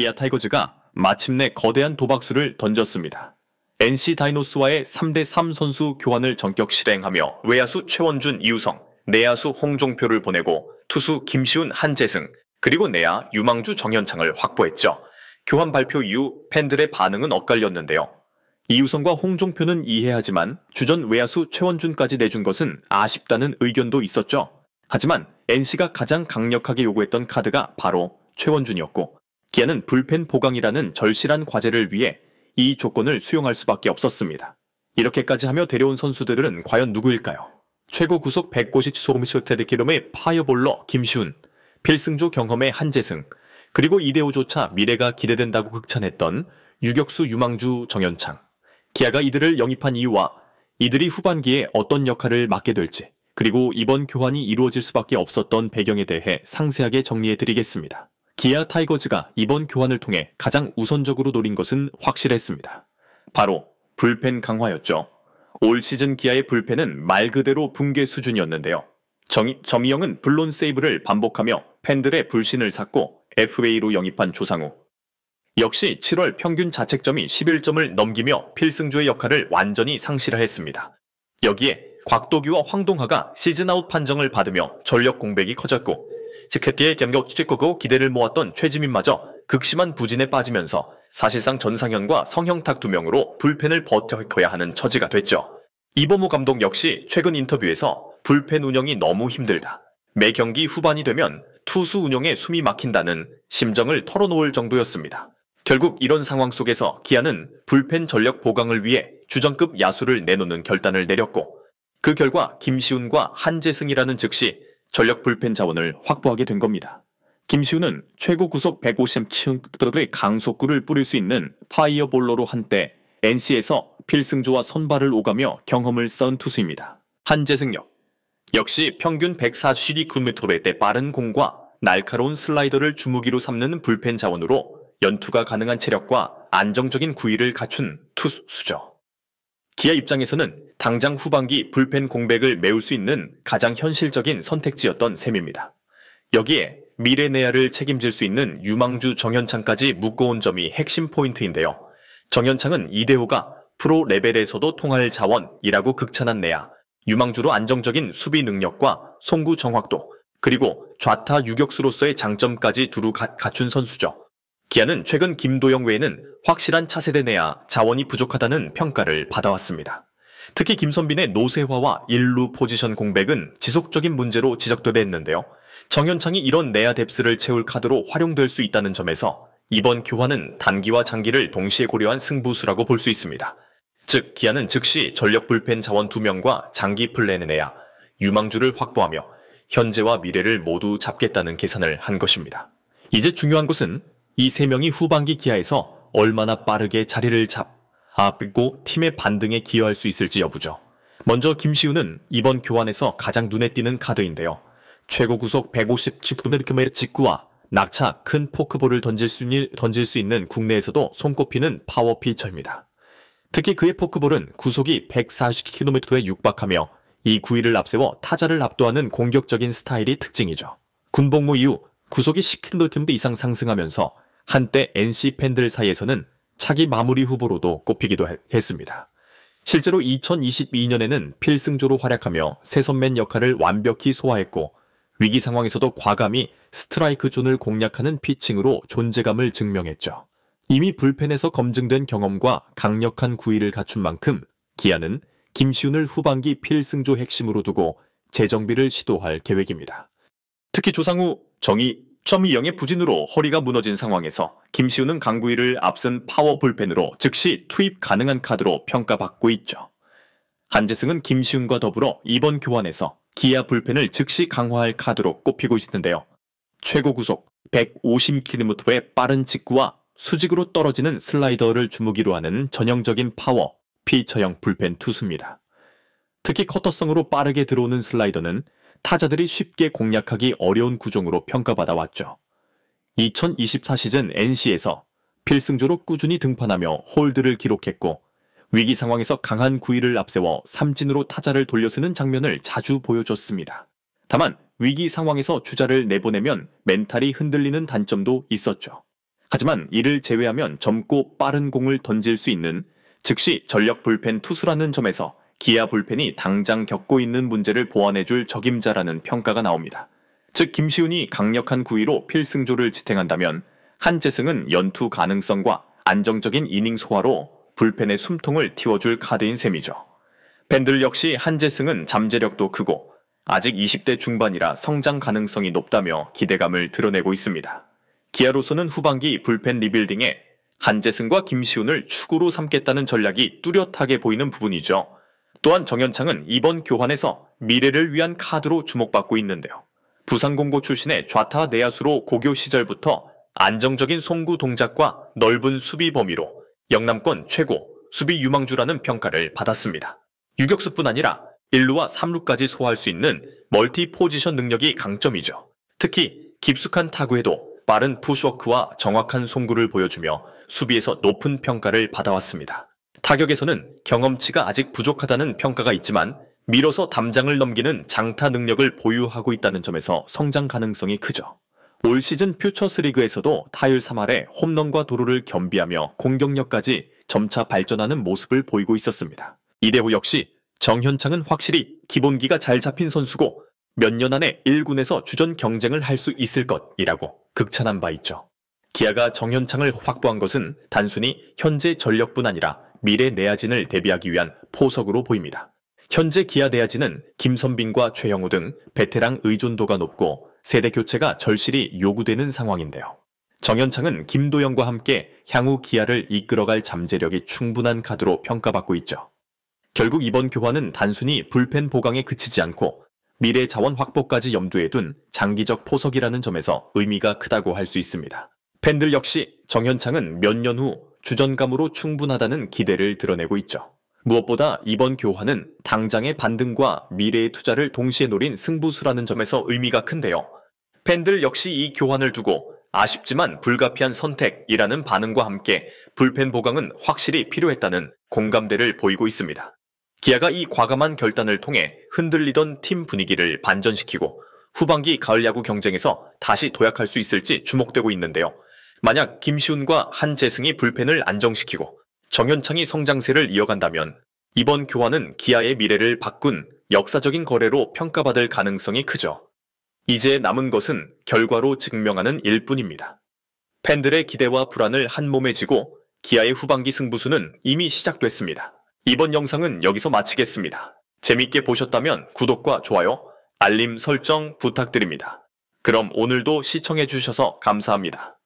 기아 타이거즈가 마침내 거대한 도박수를 던졌습니다. NC 다이노스와의 3대3 선수 교환을 전격 실행하며 외야수 최원준, 이우성, 내야수 홍종표를 보내고 투수 김시훈, 한재승, 그리고 내야 유망주 정현창을 확보했죠. 교환 발표 이후 팬들의 반응은 엇갈렸는데요. 이우성과 홍종표는 이해하지만 주전 외야수 최원준까지 내준 것은 아쉽다는 의견도 있었죠. 하지만 NC가 가장 강력하게 요구했던 카드가 바로 최원준이었고 기아는 불펜 보강이라는 절실한 과제를 위해 이 조건을 수용할 수밖에 없었습니다. 이렇게까지 하며 데려온 선수들은 과연 누구일까요? 최고 구속 150km/h의 파이어볼러 김시훈, 필승조 경험의 한재승, 그리고 이대호조차 미래가 기대된다고 극찬했던 유격수 유망주 정현창. 기아가 이들을 영입한 이유와 이들이 후반기에 어떤 역할을 맡게 될지, 그리고 이번 교환이 이루어질 수밖에 없었던 배경에 대해 상세하게 정리해드리겠습니다. 기아 타이거즈가 이번 교환을 통해 가장 우선적으로 노린 것은 확실했습니다. 바로 불펜 강화였죠. 올 시즌 기아의 불펜은 말 그대로 붕괴 수준이었는데요. 점이영은 블론 세이브를 반복하며 팬들의 불신을 샀고 FA로 영입한 조상우. 역시 7월 평균 자책점이 11점을 넘기며 필승조의 역할을 완전히 상실했습니다. 여기에 곽도규와 황동하가 시즌아웃 판정을 받으며 전력 공백이 커졌고 스케티의 겸격 찍고 기대를 모았던 최지민마저 극심한 부진에 빠지면서 사실상 전상현과 성형탁 2명으로 불펜을 버텨야 하는 처지가 됐죠. 이범호 감독 역시 최근 인터뷰에서 불펜 운영이 너무 힘들다. 매 경기 후반이 되면 투수 운영에 숨이 막힌다는 심정을 털어놓을 정도였습니다. 결국 이런 상황 속에서 기아는 불펜 전력 보강을 위해 주전급 야수를 내놓는 결단을 내렸고 그 결과 김시훈과 한재승이라는 즉시 전력 불펜 자원을 확보하게 된 겁니다. 김시훈은 최고 구속 150km의 강속구를 뿌릴 수 있는 파이어볼러로 한때 NC에서 필승조와 선발을 오가며 경험을 쌓은 투수입니다. 한재승 역시 평균 142km의 빠른 공과 날카로운 슬라이더를 주무기로 삼는 불펜 자원으로 연투가 가능한 체력과 안정적인 구위를 갖춘 투수죠. 기아 입장에서는 당장 후반기 불펜 공백을 메울 수 있는 가장 현실적인 선택지였던 셈입니다. 여기에 미래 내야를 책임질 수 있는 유망주 정현창까지 묶어온 점이 핵심 포인트인데요. 정현창은 이대호가 프로 레벨에서도 통할 자원이라고 극찬한 내야, 유망주로 안정적인 수비 능력과 송구 정확도, 그리고 좌타 유격수로서의 장점까지 두루 갖춘 선수죠. 기아는 최근 김도영 외에는 확실한 차세대 내야 자원이 부족하다는 평가를 받아왔습니다. 특히 김선빈의 노세화와 일루 포지션 공백은 지속적인 문제로 지적되고 있는데요. 정현창이 이런 내야 뎁스를 채울 카드로 활용될 수 있다는 점에서 이번 교환은 단기와 장기를 동시에 고려한 승부수라고 볼 수 있습니다. 즉 기아는 즉시 전력 불펜 자원 2명과 장기 플랜의 내야, 유망주를 확보하며 현재와 미래를 모두 잡겠다는 계산을 한 것입니다. 이제 중요한 것은 이 3명이 후반기 기아에서 얼마나 빠르게 자리를 잡고 팀의 반등에 기여할 수 있을지 여부죠. 먼저 김시훈은 이번 교환에서 가장 눈에 띄는 카드인데요. 최고 구속 150km의 직구와 낙차 큰 포크볼을 던질 수 있는 국내에서도 손꼽히는 파워 피처입니다. 특히 그의 포크볼은 구속이 140km에 육박하며 이 구위를 앞세워 타자를 압도하는 공격적인 스타일이 특징이죠. 군복무 이후 구속이 10km 이상 상승하면서 한때 NC 팬들 사이에서는 차기 마무리 후보로도 꼽히기도 했습니다. 실제로 2022년에는 필승조로 활약하며 세선맨 역할을 완벽히 소화했고 위기 상황에서도 과감히 스트라이크 존을 공략하는 피칭으로 존재감을 증명했죠. 이미 불펜에서 검증된 경험과 강력한 구위를 갖춘 만큼 기아는 김시훈을 후반기 필승조 핵심으로 두고 재정비를 시도할 계획입니다. 특히 조상우, 점이영의 부진으로 허리가 무너진 상황에서 김시훈은 강구위를 앞선 파워 불펜으로 즉시 투입 가능한 카드로 평가받고 있죠. 한재승은 김시훈과 더불어 이번 교환에서 기아 불펜을 즉시 강화할 카드로 꼽히고 있는데요. 최고 구속 150km의 빠른 직구와 수직으로 떨어지는 슬라이더를 주무기로 하는 전형적인 파워, 피처형 불펜 투수입니다. 특히 커터성으로 빠르게 들어오는 슬라이더는 타자들이 쉽게 공략하기 어려운 구종으로 평가받아 왔죠. 2024 시즌 NC에서 필승조로 꾸준히 등판하며 홀드를 기록했고 위기 상황에서 강한 구위를 앞세워 삼진으로 타자를 돌려쓰는 장면을 자주 보여줬습니다. 다만 위기 상황에서 주자를 내보내면 멘탈이 흔들리는 단점도 있었죠. 하지만 이를 제외하면 젊고 빠른 공을 던질 수 있는 즉시 전력 불펜 투수라는 점에서 기아 불펜이 당장 겪고 있는 문제를 보완해줄 적임자라는 평가가 나옵니다. 즉 김시훈이 강력한 구위로 필승조를 지탱한다면 한재승은 연투 가능성과 안정적인 이닝 소화로 불펜의 숨통을 틔워줄 카드인 셈이죠. 팬들 역시 한재승은 잠재력도 크고 아직 20대 중반이라 성장 가능성이 높다며 기대감을 드러내고 있습니다. 기아로서는 후반기 불펜 리빌딩에 한재승과 김시훈을 축으로 삼겠다는 전략이 뚜렷하게 보이는 부분이죠. 또한 정현창은 이번 교환에서 미래를 위한 카드로 주목받고 있는데요. 부산공고 출신의 좌타 내야수로 고교 시절부터 안정적인 송구 동작과 넓은 수비 범위로 영남권 최고 수비 유망주라는 평가를 받았습니다. 유격수뿐 아니라 1루와 3루까지 소화할 수 있는 멀티 포지션 능력이 강점이죠. 특히 깊숙한 타구에도 빠른 푸시워크와 정확한 송구를 보여주며 수비에서 높은 평가를 받아왔습니다. 타격에서는 경험치가 아직 부족하다는 평가가 있지만 밀어서 담장을 넘기는 장타 능력을 보유하고 있다는 점에서 성장 가능성이 크죠. 올 시즌 퓨처스 리그에서도 타율 3할에 홈런과 도루를 겸비하며 공격력까지 점차 발전하는 모습을 보이고 있었습니다. 이대호 역시 정현창은 확실히 기본기가 잘 잡힌 선수고 몇 년 안에 1군에서 주전 경쟁을 할 수 있을 것이라고 극찬한 바 있죠. 기아가 정현창을 확보한 것은 단순히 현재 전력뿐 아니라 미래 내야진을 대비하기 위한 포석으로 보입니다. 현재 기아 내야진은 김선빈과 최영우 등 베테랑 의존도가 높고 세대 교체가 절실히 요구되는 상황인데요. 정현창은 김도영과 함께 향후 기아를 이끌어갈 잠재력이 충분한 카드로 평가받고 있죠. 결국 이번 교환은 단순히 불펜 보강에 그치지 않고 미래 자원 확보까지 염두에 둔 장기적 포석이라는 점에서 의미가 크다고 할 수 있습니다. 팬들 역시 정현창은 몇 년 후 주전감으로 충분하다는 기대를 드러내고 있죠. 무엇보다 이번 교환은 당장의 반등과 미래의 투자를 동시에 노린 승부수라는 점에서 의미가 큰데요. 팬들 역시 이 교환을 두고 아쉽지만 불가피한 선택이라는 반응과 함께 불펜 보강은 확실히 필요했다는 공감대를 보이고 있습니다. 기아가 이 과감한 결단을 통해 흔들리던 팀 분위기를 반전시키고 후반기 가을 야구 경쟁에서 다시 도약할 수 있을지 주목되고 있는데요. 만약 김시훈과 한재승이 불펜을 안정시키고 정현창이 성장세를 이어간다면 이번 교환은 기아의 미래를 바꾼 역사적인 거래로 평가받을 가능성이 크죠. 이제 남은 것은 결과로 증명하는 일뿐입니다. 팬들의 기대와 불안을 한 몸에 지고 기아의 후반기 승부수는 이미 시작됐습니다. 이번 영상은 여기서 마치겠습니다. 재밌게 보셨다면 구독과 좋아요, 알림 설정 부탁드립니다. 그럼 오늘도 시청해주셔서 감사합니다.